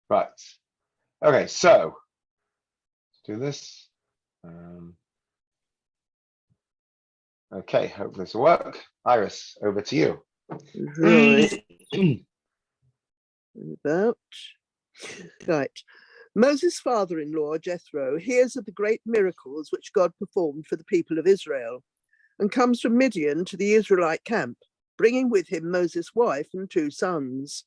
Right. Okay, so let's do this. Okay, hopefully this will work. Iris, over to you. Right. About. Right. Moses' father-in-law, Jethro, hears of the great miracles which God performed for the people of Israel and comes from Midian to the Israelite camp, bringing with him Moses' wife and 2 sons.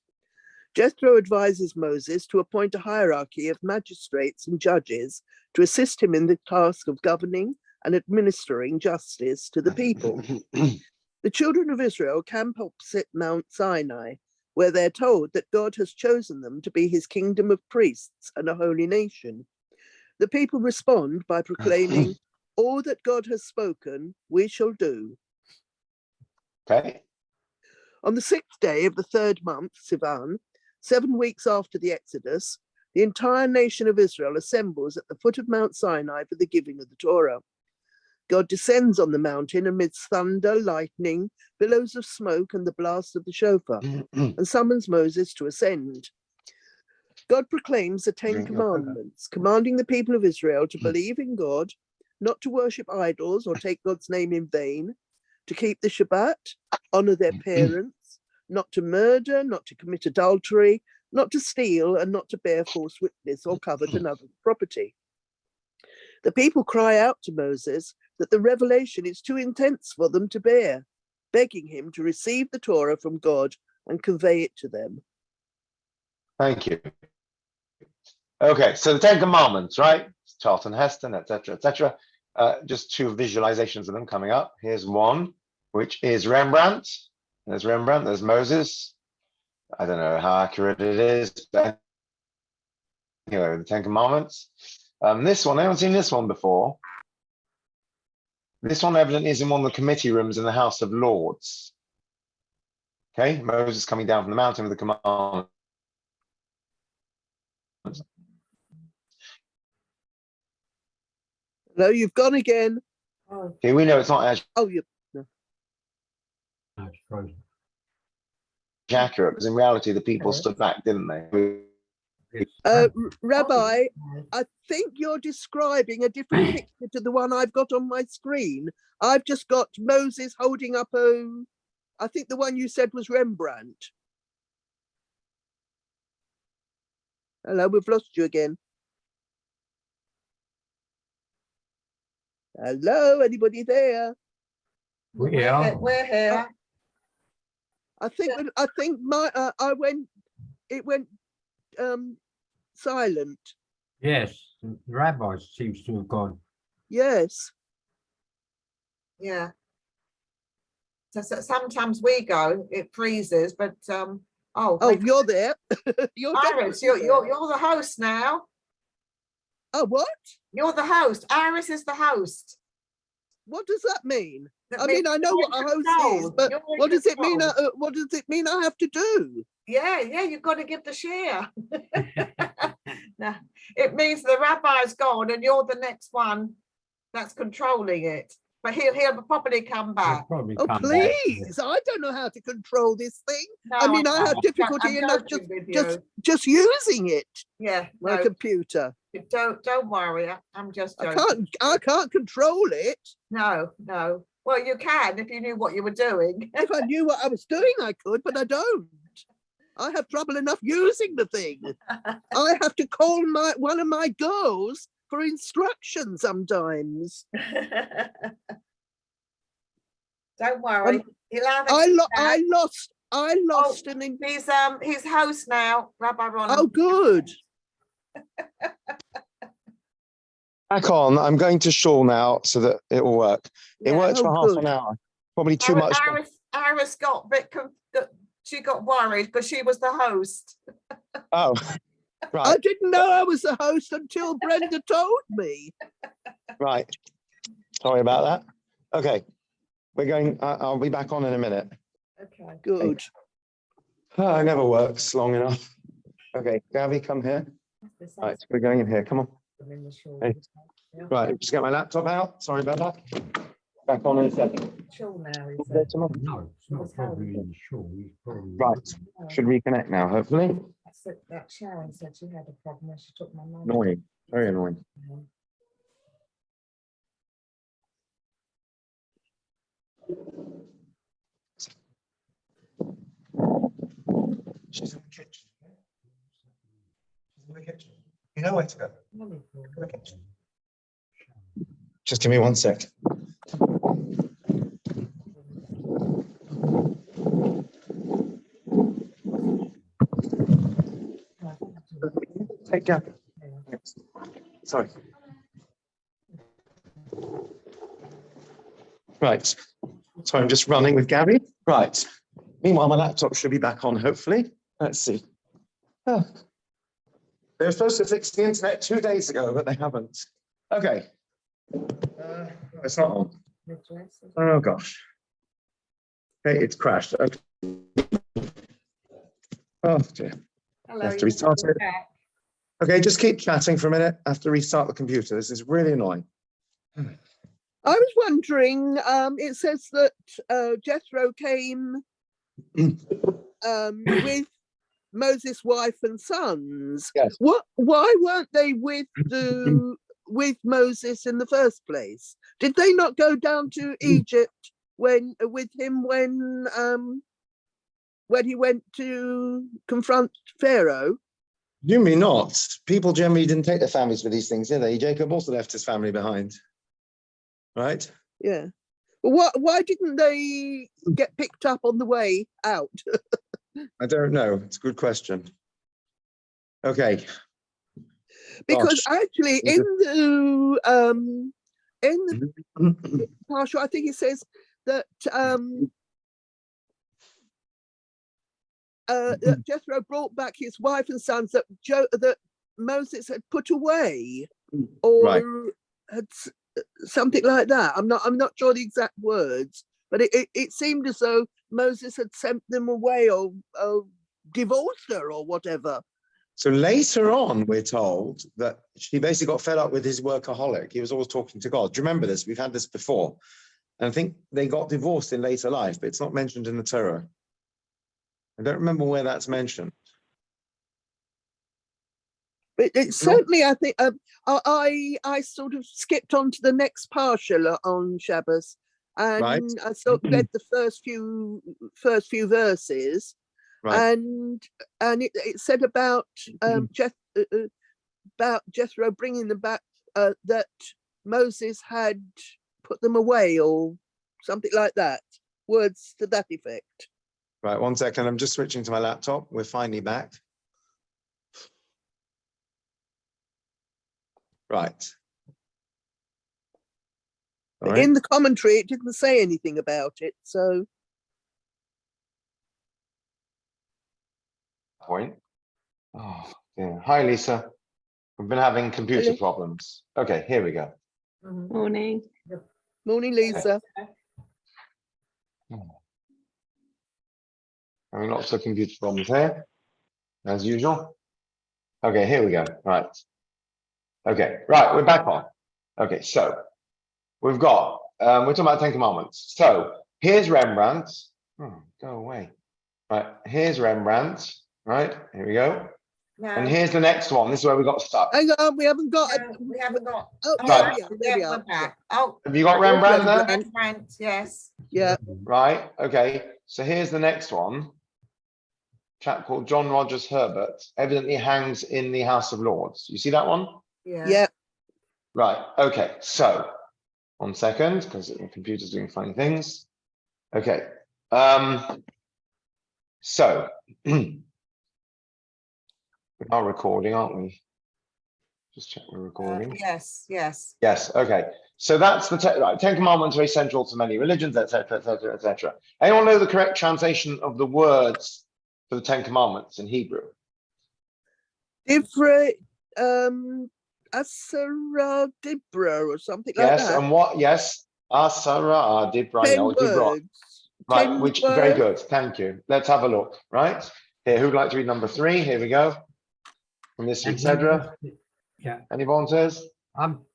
Jethro advises Moses to appoint a hierarchy of magistrates and judges to assist him in the task of governing and administering justice to the people. The children of Israel camp opposite Mount Sinai, where they're told that God has chosen them to be his kingdom of priests and a holy nation. The people respond by proclaiming, "All that God has spoken, we shall do." Okay. On the 6th day of the 3rd month, Sivan, 7 weeks after the Exodus, the entire nation of Israel assembles at the foot of Mount Sinai for the giving of the Torah. God descends on the mountain amidst thunder, lightning, billows of smoke, and the blast of the shofar, and summons Moses to ascend. God proclaims the 10 commandments, commanding the people of Israel to believe in God, not to worship idols or take God's name in vain, to keep the Shabbat, honor their parents, not to murder, not to commit adultery, not to steal, and not to bear false witness or covet another's property. The people cry out to Moses that the revelation is too intense for them to bear, begging him to receive the Torah from God and convey it to them. Thank you. Okay, so the 10 Commandments, right? Charlton Heston, etc., etc. Just 2 visualizations of them coming up. Here's one, which is Rembrandt. There's Rembrandt, there's Moses. I don't know how accurate it is, but anyway, the 10 Commandments. This one, I haven't seen this one before. This one evidently is in one of the committee rooms in the House of Lords. Okay, Moses coming down from the mountain with the commandments. No, you've gone again. Okay, we know it's not actually accurate, because in reality the people stood back, didn't they? Rabbi, I think you're describing a different picture to the one I've got on my screen. I've just got Moses holding up I think the one you said was Rembrandt. Hello, we've lost you again. Hello, anybody there? We're here. I think it went silent. Yes, the rabbi seems to have gone. Yes. Yeah. So sometimes we go, it freezes, but you're there. Iris, you're the host now. Oh, what? You're the host. Iris is the host. What does that mean? I mean, I know what a host is, but what does it mean? What does it mean I have to do? Yeah, you've got to give the share. No, it means the rabbi's gone and you're the next one that's controlling it. But he'll probably come back. Please! I don't know how to control this thing. No, I mean, I have difficulty enough just using it. Yeah, my computer. Don't worry. I'm just joking. I can't control it. No. Well, you can if you knew what you were doing. If I knew what I was doing, I could, but I don't. I have trouble enough using the thing. I have to call one of my girls for instructions sometimes. Don't worry. I lost he's host now, Rabbi Ron. Oh, good. Back on. I'm going to shul now so that it will work. It works for half an hour. Probably too much. Iris got a bit she got worried because she was the host. Oh, right. I didn't know I was the host until Brenda told me. Right. Sorry about that. Okay. We're going, I'll be back on in a minute. Okay. Good. Oh, it never works long enough. Okay, Gavi, come here. Right, we're going in here. Come on. Hey. Right, just get my laptop out. Sorry about that. Back on in a second. No, it's not probably in the shul. Right, should reconnect now, hopefully. that Sharon said she had a problem when she took my mum. Annoying, very annoying. She's in the kitchen. She's in the kitchen. You know where to go. In the kitchen. Just give me 1 sec. Take Gabby. Sorry. Right. Sorry, I'm just running with Gabby. Right. Meanwhile, my laptop should be back on, hopefully. Let's see. Oh. They were supposed to fix the internet 2 days ago, but they haven't. Okay. It's not on. Oh, gosh. Okay, it's crashed. Okay. Oh, dear. Hello, Have to restart it. back. Okay, just keep chatting for a minute. I have to restart the computer. This is really annoying. I was wondering, it says that Jethro came with Moses' wife and sons. Yes. Why weren't they with Moses in the first place? Did they not go down to Egypt with him when he went to confront Pharaoh? You mean not? People generally didn't take their families for these things, did they? Jacob also left his family behind. Right? Yeah. But why didn't they get picked up on the way out? I don't know. It's a good question. Okay. Because Gosh. actually in the Parsha, I think it says that that Jethro brought back his wife and sons that Moses had put away, or Right. had something like that. I'm not sure the exact words, but it seemed as though Moses had sent them away or divorced her or whatever. So later on, we're told that she basically got fed up with his workaholic. He was always talking to God. Do you remember this? We've had this before. And I think they got divorced in later life, but it's not mentioned in the Torah. I don't remember where that's mentioned. But it certainly, I think, I sort of skipped on to the next Parsha on Shabbos, and Right. I sort of read the first few verses, Right. and it said about Jethro bringing them back, that Moses had put them away or something like that. Words to that effect. Right. 1 second. I'm just switching to my laptop. We're finally back. Right. All right. In the commentary, it didn't say anything about it. So Point. Oh, yeah. Hi, Lisa. We've been having computer Hello. problems. Okay, here we go. Morning. morning, Lisa. Having lots of computer problems here, as usual. Okay, here we go. Right. Okay, right, we're back on. Okay, so we've got, we're talking about 10 Commandments. So here's Rembrandt. Oh, go away. Right, here's Rembrandt. Right, here we go. No, And here's the next one. This is where we got stuck. Hang on, we haven't got. no, we haven't got. Oh, Oh, there Right. we are. There we yeah, are. we're back. Oh, Have you got Here's Rembrandt there? Rembrandt. Rembrandt, yes. Yeah. Right, okay. So here's the next one. Chap called John Rogers Herbert, evidently hangs in the House of Lords. You see that one? Yeah. Right, okay. So 1 second, because the computer's doing funny things. Okay. So we are recording, aren't we? Just check we're recording. Yes, yes. Yes, okay. So that's the right, 10 Commandments, very central to many religions, etc., etc., etc. Anyone know the correct translation of the words for the 10 Commandments in Hebrew? Dibra, Asara Dibra or something like Yes, that. and what? Yes, Asara Dibra. 10 Which we've got. words. Right, 10 which words. very good. Thank you. Let's have a look. Right here, who'd like to read number 3? Here we go. From this And week's he Hedra. was- Yeah, Any volunteers?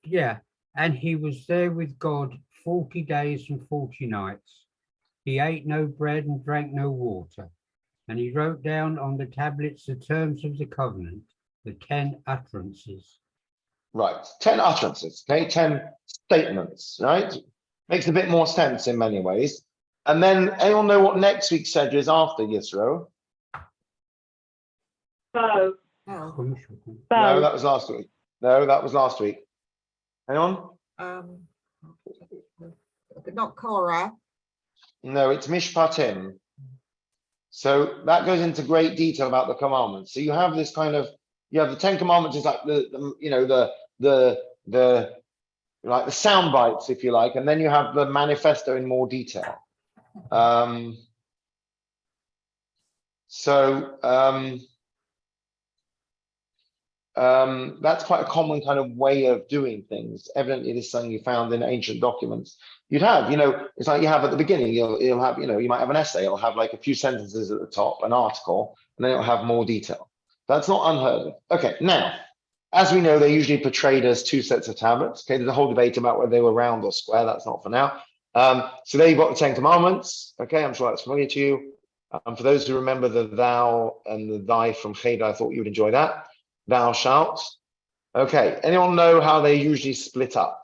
yeah, and he was there with God 40 days and 40 nights. He ate no bread and drank no water. And he wrote down on the tablets the terms of the covenant, the 10 utterances. Right, 10 utterances, okay, 10 statements, right? Makes a bit more sense in many ways. And then anyone know what next week's Sedra is after Yisro? Bow. Oh, No, Bow. that was last week. No, that was last week. Anyone? but not Korah. No, it's Mishpatim. So that goes into great detail about the commandments. So you have this kind of, you have the 10 commandments is like the like the sound bites, if you like, and then you have the manifesto in more detail. That's quite a common kind of way of doing things. Evidently, this is something you found in ancient documents. You'd have, it's like you have at the beginning, you'll have, you might have an essay, it'll have like a few sentences at the top, an article, and then it'll have more detail. That's not unheard of. Okay, now, as we know, they're usually portrayed as two sets of tablets. Okay, there's a whole debate about whether they were round or square. That's not for now. So there you've got the 10 Commandments. Okay, I'm sure that's familiar to you. For those who remember the thou and the thy from Cheder, I thought you would enjoy that. Thou shalt. Okay, anyone know how they usually split up?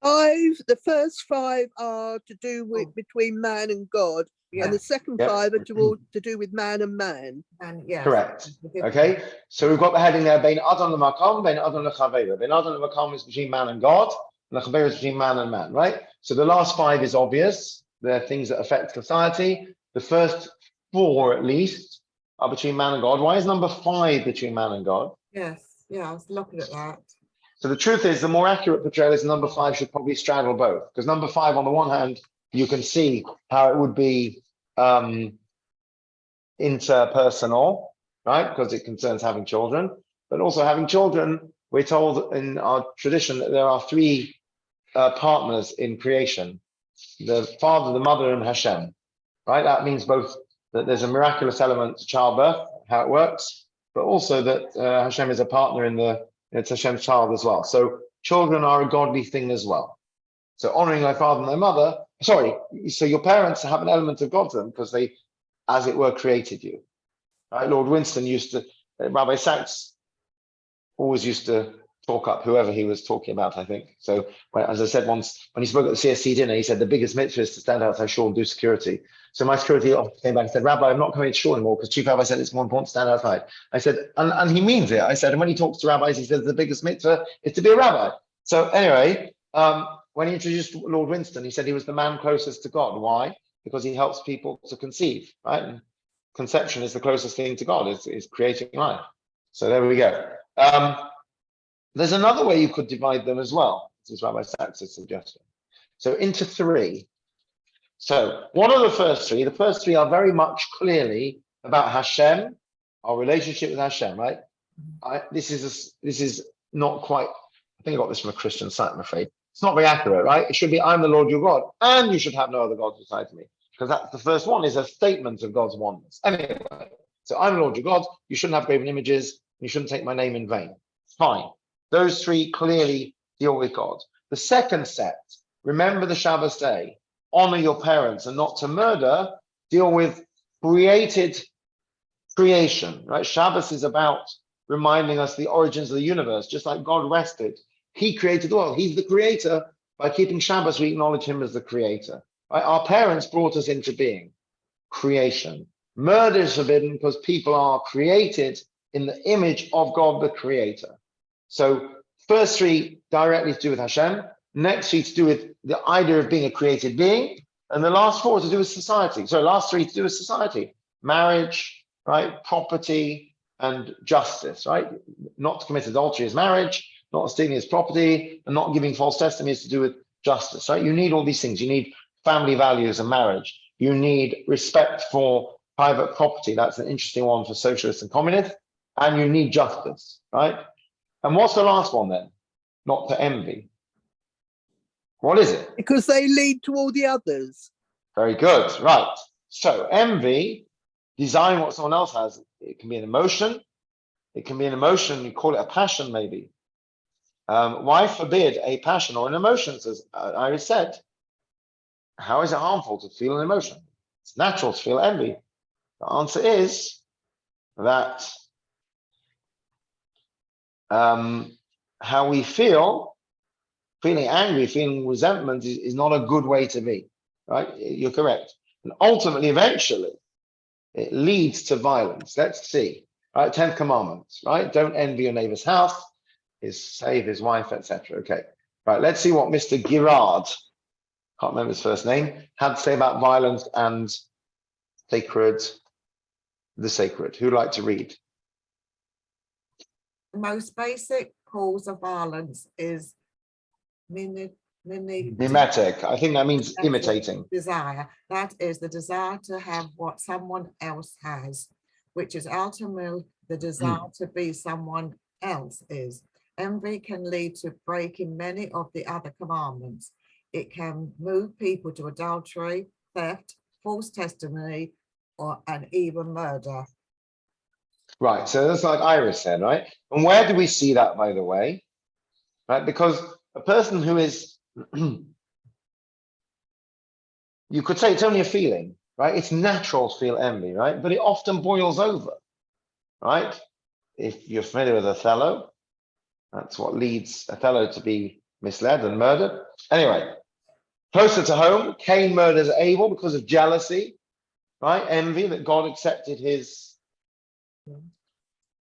The first 5 are to do with between man and God, Yeah. and the second 5 are to do with man and man. And yeah. Correct. Okay, so we've got the heading there, Bein Adon L'Makom, Bein Adon L'Chavera. Bein Adon L'Makom is between man and God, and L'Chavera is between man and man, right? So the last 5 is obvious. They're things that affect society. The first 4, at least, are between man and God. Why is number 5 between man and God? Yes, yeah, I was looking at that. So the truth is, the more accurate portrayal is number 5 should probably straddle both. Because number 5, on the one hand, you can see how it would be interpersonal, right? Because it concerns having children. But also having children, we're told in our tradition that there are 3 partners in creation. The Father, the Mother, and Hashem, right? That means both that there's a miraculous element to childbirth, how it works, but also that Hashem is a partner it's Hashem's child as well. So children are a godly thing as well. So honoring thy father and thy mother, so your parents have an element of God to them because they, as it were, created you. Right? Lord Winston Rabbi Sachs always used to talk up whoever he was talking about, I think. So as I said once, when he spoke at the CSC dinner, he said the biggest mitzvah is to stand outside shul and do security. So my security officer came back and said, Rabbi, I'm not coming to shul anymore because Chief Rabbi said it's more important to stand outside. I said, and he means it. I said, and when he talks to rabbis, he says the biggest mitzvah is to be a rabbi. So anyway, when he introduced Lord Winston, he said he was the man closest to God. Why? Because he helps people to conceive, right? And conception is the closest thing to God, is creating life. So there we go. There's another way you could divide them as well. This is Rabbi Sachs' suggestion. So into 3. So what are the first 3? The first 3 are very much clearly about Hashem, our relationship with Hashem, right? This is not quite, I think I got this from a Christian site, I'm afraid. It's not very accurate, right? It should be, I'm the Lord your God, and you should have no other gods besides me. Because that's the first one, is a statement of God's oneness. Anyway, so I'm the Lord your God, you shouldn't have graven images, you shouldn't take my name in vain. Fine. Those 3 clearly deal with God. The second set, remember the Shabbos day, honor your parents and not to murder, deal with created creation, right? Shabbos is about reminding us the origins of the universe, just like God rested. He created the world. He's the creator. By keeping Shabbos, we acknowledge him as the creator. Right? Our parents brought us into being, creation. Murder is forbidden because people are created in the image of God, the creator. So first 3 directly to do with Hashem, next 3 to do with the idea of being a created being, and the last 4 to do with society. So last 3 to do with society, marriage, right, property, and justice, right? Not to commit adultery is marriage, not stealing is property, and not giving false testimony is to do with justice, right? You need all these things. You need family values and marriage. You need respect for private property. That's an interesting one for socialists and communists. And you need justice, right? And what's the last one then? Not to envy. What is it? Because they lead to all the others. Very good, right. So envy, desiring what someone else has, it can be an emotion. It can be an emotion, you call it a passion maybe. Why forbid a passion or an emotion? As Iris said, how is it harmful to feel an emotion? It's natural to feel envy. The answer is that how we feel, feeling angry, feeling resentment is not a good way to be, right? You're correct. And ultimately, eventually, it leads to violence. Let's see, right? 10th commandment, right? Don't envy your neighbor's house, save his wife, etc. Okay, right. Let's see what Mr. Girard, can't remember his first name, had to say about violence and the sacred. Who'd like to read? The most basic cause of violence is mimetic Mimetic. I think that means imitating. desire. That is the desire to have what someone else has, which is ultimately the desire to be someone else is. Envy can lead to breaking many of the other commandments. It can move people to adultery, theft, false testimony, and even murder. Right, so that's like Iris said, right? And where do we see that, by the way? Right, because a person who is, you could say it's only a feeling, right? It's natural to feel envy, right? But it often boils over, right? If you're familiar with Othello, that's what leads Othello to be misled and murdered. Anyway, closer to home, Cain murders Abel because of jealousy, right? Envy that God accepted his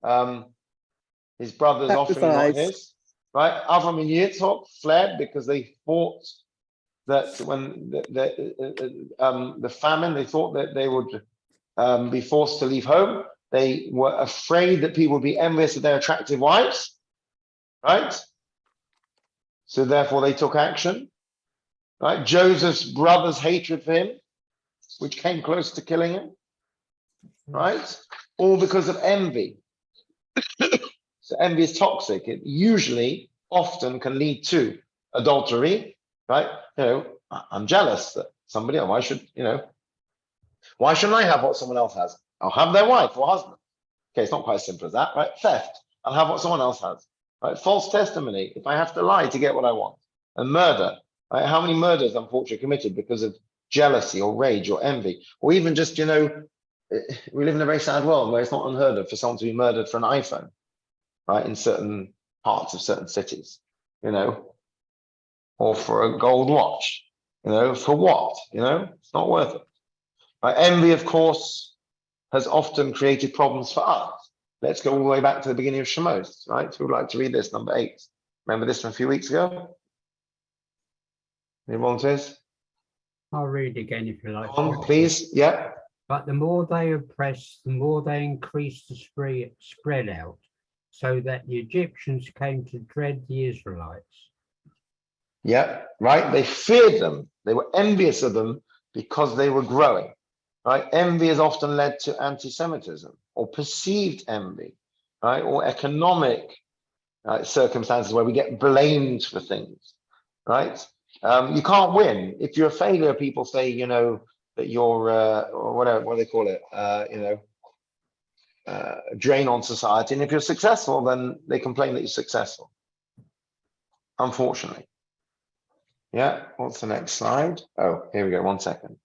brother's offering, not Sacrifice. his, right? Avram and Yitzhak fled because they thought that when the famine, they thought that they would be forced to leave home. They were afraid that people would be envious of their attractive wives, right? So therefore they took action, right? Joseph's brother's hatred for him, which came close to killing him, right? All because of envy. So envy is toxic. It usually, often can lead to adultery, right? I'm jealous that somebody else, why shouldn't I have what someone else has? I'll have their wife or husband. Okay, it's not quite as simple as that, right? Theft, I'll have what someone else has, right? False testimony, if I have to lie to get what I want. And murder, right? How many murders, unfortunately, committed because of jealousy or rage or envy? Or even just, we live in a very sad world where it's not unheard of for someone to be murdered for an iPhone, right? In certain parts of certain cities, or for a gold watch, for what? It's not worth it. Right? Envy, of course, has often created problems for us. Let's go all the way back to the beginning of Shemos, right? Who would like to read this, number 8? Remember this from a few weeks ago? Any volunteers? I'll read again if you like. Go on, please. Yeah. But the more they oppressed, the more they increased the spread out, so that the Egyptians came to dread the Israelites. Yeah, right. They feared them. They were envious of them because they were growing. Right? Envy has often led to anti-Semitism or perceived envy, right? Or economic circumstances where we get blamed for things, right? You can't win. If you're a failure, people say, that you're, or whatever, what do they call it? A drain on society. And if you're successful, then they complain that you're successful. Unfortunately. Yeah, what's the next slide? Oh, here we go, 1 second.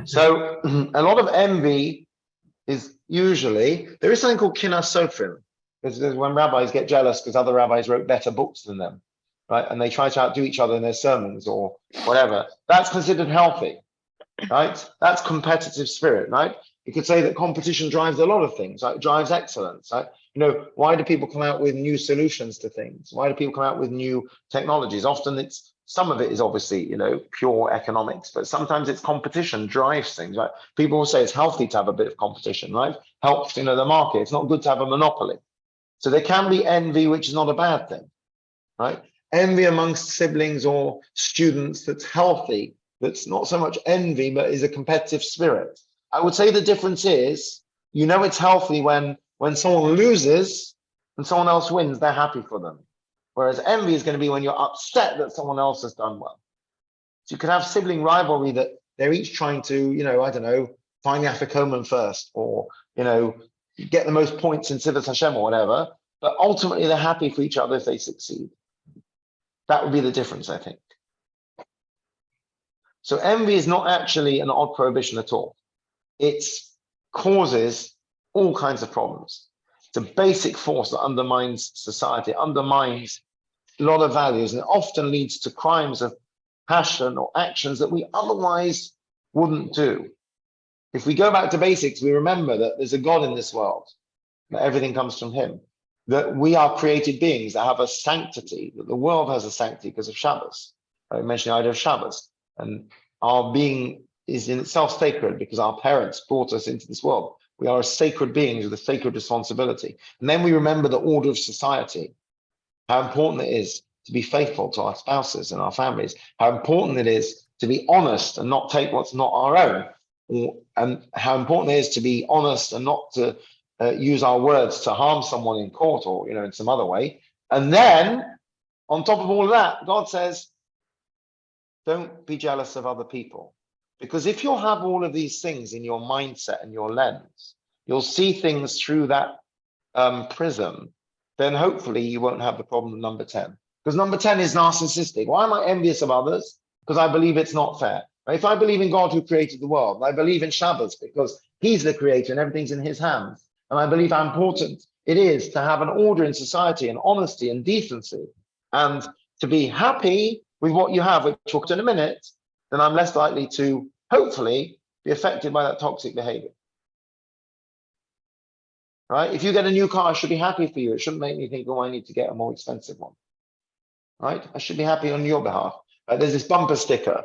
So a lot of envy is usually, there is something called kinas sofrim. Because when rabbis get jealous because other rabbis wrote better books than them, right? And they try to outdo each other in their sermons or whatever. That's considered healthy, right? That's competitive spirit, right? You could say that competition drives a lot of things, right? It drives excellence, right? Why do people come out with new solutions to things? Why do people come out with new technologies? Often some of it is obviously, pure economics, but sometimes it's competition drives things, right? People will say it's healthy to have a bit of competition, right? Helps, the market. It's not good to have a monopoly. So there can be envy, which is not a bad thing, right? Envy amongst siblings or students that's healthy, that's not so much envy, but is a competitive spirit. I would say the difference is, it's healthy when someone loses and someone else wins, they're happy for them. Whereas envy is going to be when you're upset that someone else has done well. So you could have sibling rivalry that they're each trying to, find the Afikoman first, or, get the most points in Sivas Hashem or whatever. But ultimately, they're happy for each other if they succeed. That would be the difference, I think. So envy is not actually an odd prohibition at all. It's causes all kinds of problems. It's a basic force that undermines society, undermines a lot of values, and it often leads to crimes of passion or actions that we otherwise wouldn't do. If we go back to basics, we remember that there's a God in this world, that everything comes from him, that we are created beings that have a sanctity, that the world has a sanctity because of Shabbos. I mentioned the idea of Shabbos, and our being is in itself sacred because our parents brought us into this world. We are sacred beings with a sacred responsibility. And then we remember the order of society, how important it is to be faithful to our spouses and our families, how important it is to be honest and not take what's not our own, and how important it is to be honest and not to use our words to harm someone in court or in some other way. And then on top of all of that, God says, don't be jealous of other people. Because if you'll have all of these things in your mindset and your lens, you'll see things through that prism, then hopefully you won't have the problem of number 10. Because number 10 is narcissistic. Why am I envious of others? Because I believe it's not fair. If I believe in God who created the world, I believe in Shabbos because he's the creator and everything's in his hands. And I believe how important it is to have an order in society and honesty and decency and to be happy with what you have, which we'll talk in a minute, then I'm less likely to hopefully be affected by that toxic behavior. Right? If you get a new car, I should be happy for you. It shouldn't make me think, oh, I need to get a more expensive one. Right? I should be happy on your behalf. There's this bumper sticker,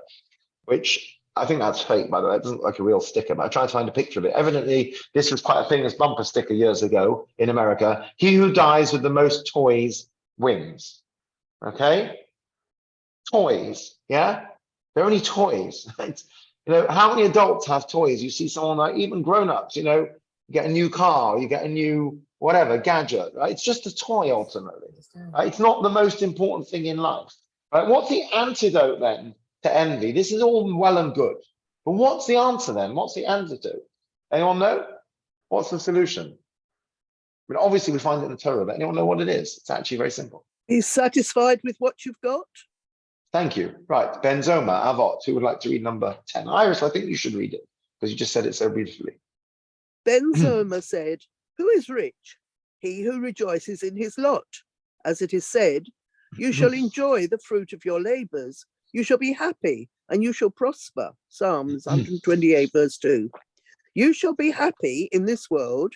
which I think that's fake, by the way. It doesn't look like a real sticker, but I tried to find a picture of it. Evidently, this was quite a famous bumper sticker years ago in America. He who dies with the most toys wins. Okay? Toys, yeah? They're only toys. Right? How many adults have toys? You see someone like even grown-ups, you get a new car, you get a new whatever gadget, right? It's just a toy ultimately. Right? It's not the most important thing in life. Right? What's the antidote then to envy? This is all well and good, but what's the answer then? What's the antidote? Anyone know? What's the solution? I mean, obviously we find it in the Torah, but anyone know what it is? It's actually very simple. Be satisfied with what you've got. Thank you. Right, Ben Zoma, Avot, who would like to read number 10? Iris, I think you should read it because you just said it so beautifully. Ben Zoma said, who is rich? He who rejoices in his lot. As it is said, you shall enjoy the fruit of your labors. You shall be happy and you shall prosper. Psalms 128 verse 2. You shall be happy in this world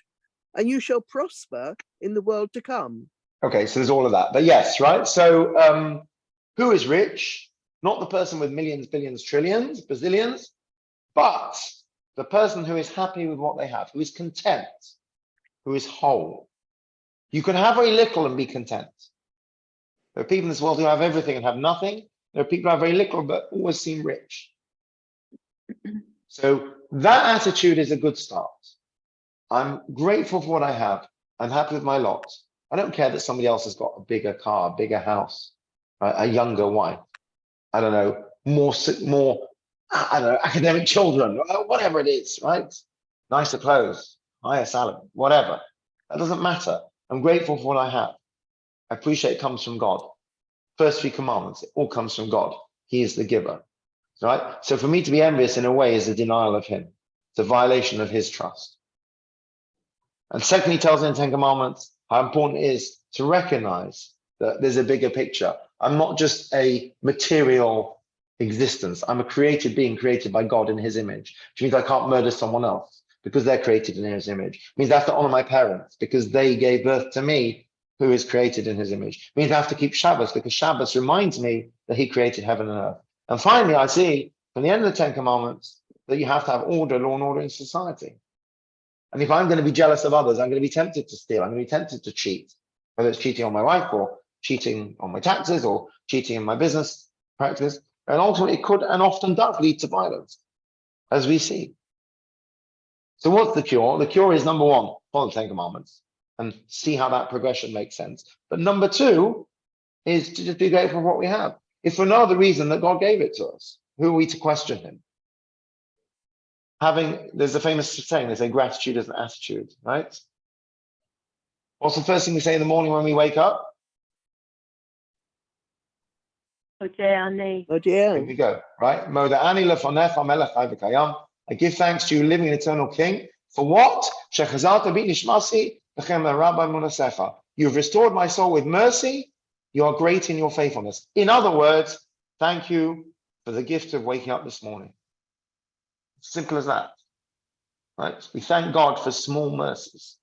and you shall prosper in the world to come. Okay, so there's all of that. But yes, right? So who is rich? Not the person with millions, billions, trillions, bazillions, but the person who is happy with what they have, who is content, who is whole. You can have very little and be content. There are people in this world who have everything and have nothing. There are people who have very little but always seem rich. So that attitude is a good start. I'm grateful for what I have. I'm happy with my lot. I don't care that somebody else has got a bigger car, a bigger house, a younger wife. I don't know, more I don't know, academic children, whatever it is, right? Nicer clothes, higher salary, whatever. That doesn't matter. I'm grateful for what I have. I appreciate it comes from God. First 3 commandments, it all comes from God. He is the giver, right? So for me to be envious in a way is a denial of him. It's a violation of his trust. And secondly, he tells in the 10 commandments how important it is to recognize that there's a bigger picture. I'm not just a material existence. I'm a created being created by God in his image, which means I can't murder someone else because they're created in his image. It means I have to honor my parents because they gave birth to me, who is created in his image. It means I have to keep Shabbos because Shabbos reminds me that he created heaven and earth. And finally, I see from the end of the 10 commandments that you have to have order, law and order in society. And if I'm going to be jealous of others, I'm going to be tempted to steal. I'm going to be tempted to cheat, whether it's cheating on my wife or cheating on my taxes or cheating in my business practice. And ultimately, it could and often does lead to violence, as we see. So what's the cure? The cure is, number 1, follow the 10 commandments and see how that progression makes sense. But number 2 is to just be grateful for what we have. If for no other reason that God gave it to us, who are we to question him? There's a famous saying, they say gratitude is an attitude, right? What's the first thing we say in the morning when we wake up? Oh dear. Here we go, right? I give thanks to you, living and eternal King, For what? You've restored my soul with mercy. You are great in your faithfulness. In other words, thank you for the gift of waking up this morning. Simple as that. Right? We thank God for small mercies.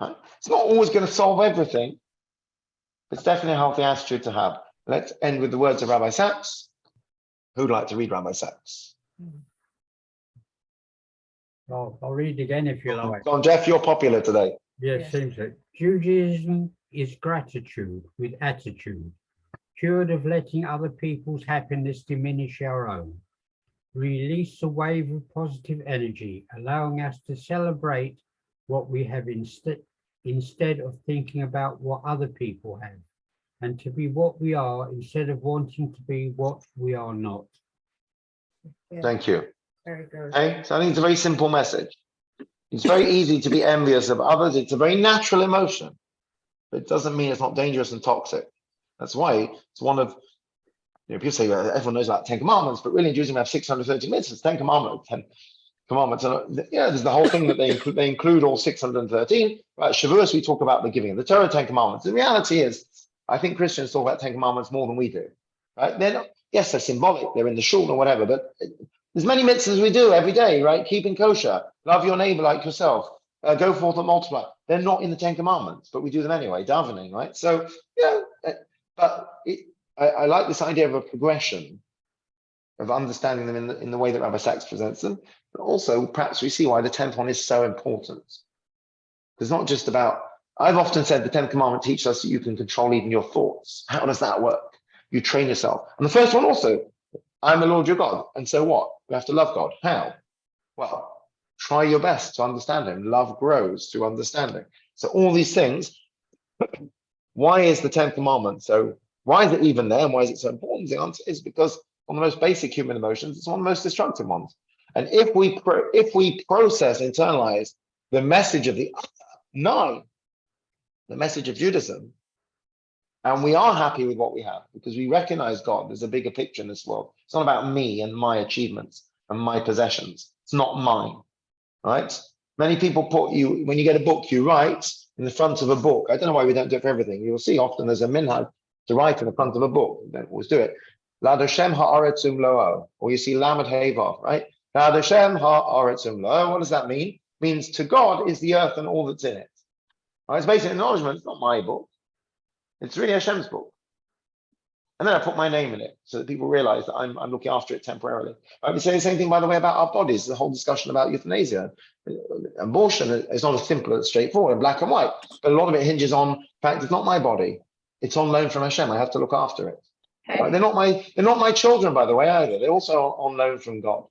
Right? It's not always going to solve everything, but it's definitely a healthy attitude to have. Let's end with the words of Rabbi Sachs. Who'd like to read Rabbi Sachs? I'll read again if you like. Go on, Jeff, you're popular today. Yes, Yes. seems it. Judaism is gratitude with attitude, cured of letting other people's happiness diminish our own. Release a wave of positive energy, allowing us to celebrate what we have instead of thinking about what other people have, and to be what we are instead of wanting to be what we are not. Yeah, Thank you. very good. Okay, so I think it's a very simple message. It's very easy to be envious of others. It's a very natural emotion, but it doesn't mean it's not dangerous and toxic. That's why it's one of, people say everyone knows about 10 commandments, but really in Judaism we have 630 mitzvahs, 10 commandments, 10 commandments. And there's the whole thing that they include all 613. Right, Shavuos, we talk about the giving of the Torah, 10 commandments. The reality is, I think Christians talk about 10 commandments more than we do. Right? They're not, yes, they're symbolic, they're in the shul or whatever, but there's many mitzvahs we do every day, right? Keeping kosher, love your neighbor like yourself, go forth and multiply. They're not in the 10 commandments, but we do them anyway, davening, right? So, I like this idea of a progression of understanding them in the way that Rabbi Sachs presents them, but also perhaps we see why the 10th one is so important. It's not just about, I've often said the 10th commandment teaches us that you can control even your thoughts. How does that work? You train yourself. And the first one also, I'm the Lord your God. And so what? We have to love God. How? Well, try your best to understand him. Love grows through understanding. So all these things, why is the 10th commandment so, why is it even there and why is it so important? The answer is because one of the most basic human emotions, it's one of the most destructive ones. And if we process, internalize the message of the other 9, the message of Judaism, and we are happy with what we have because we recognize God, there's a bigger picture in this world. It's not about me and my achievements and my possessions. It's not mine, right? Many people put you, when you get a book, you write in the front of a book. I don't know why we don't do it for everything. You'll see often there's a minhag to write in the front of a book. We don't always do it. Lad Hashem ha'aretzum lo'o, or you see Lamed Hevav, right? Lad Hashem ha'aretzum lo'o. What does that mean? It means to God is the earth and all that's in it. Right? It's basically an acknowledgement. It's not my book. It's really Hashem's book. And then I put my name in it so that people realize that I'm looking after it temporarily. I would say the same thing, by the way, about our bodies, the whole discussion about euthanasia. Abortion is not as simple as straightforward, black and white, but a lot of it hinges on the fact it's not my body. It's on loan from Hashem. I have to look after it. Right? They're not my children, by the way, either. They're also on loan from God,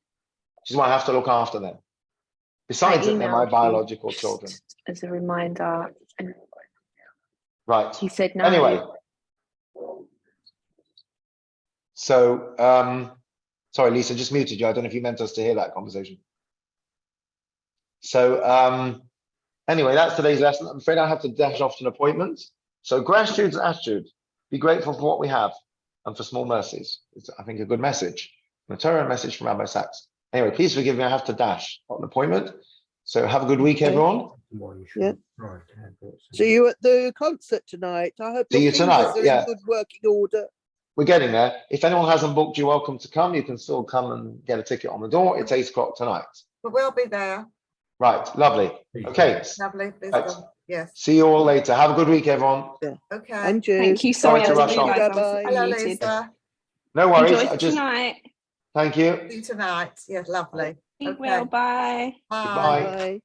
which is why I have to look after them. Besides that, they're my biological children. As a reminder. Right. He said no. Anyway. So, sorry, Lisa, just muted you. I don't know if you meant us to hear that conversation. So, anyway, that's today's lesson. I'm afraid I have to dash off to an appointment. So gratitude and attitude. Be grateful for what we have and for small mercies. It's, I think, a good message. A Torah message from Rabbi Sachs. Anyway, please forgive me. I have to dash on an appointment. So have a good week, everyone. Yeah. See you at the concert tonight. I hope See your you tonight, fingers are yeah. in good working order. We're getting there. If anyone hasn't booked, you're welcome to come. You can still come and get a ticket on the door. It's 8 o'clock tonight. But we'll be there. Right, lovely. Okay. Lovely. Right. Yes. See you all later. Have a good week, everyone. Yeah. Okay. And you. Thank you so Sorry much. to rush on. Hello, Muted. Lisa. No worries. Enjoy tonight. Thank you. See you tonight. Yes, lovely. Be Okay. well. Bye. Bye. Goodbye. Bye.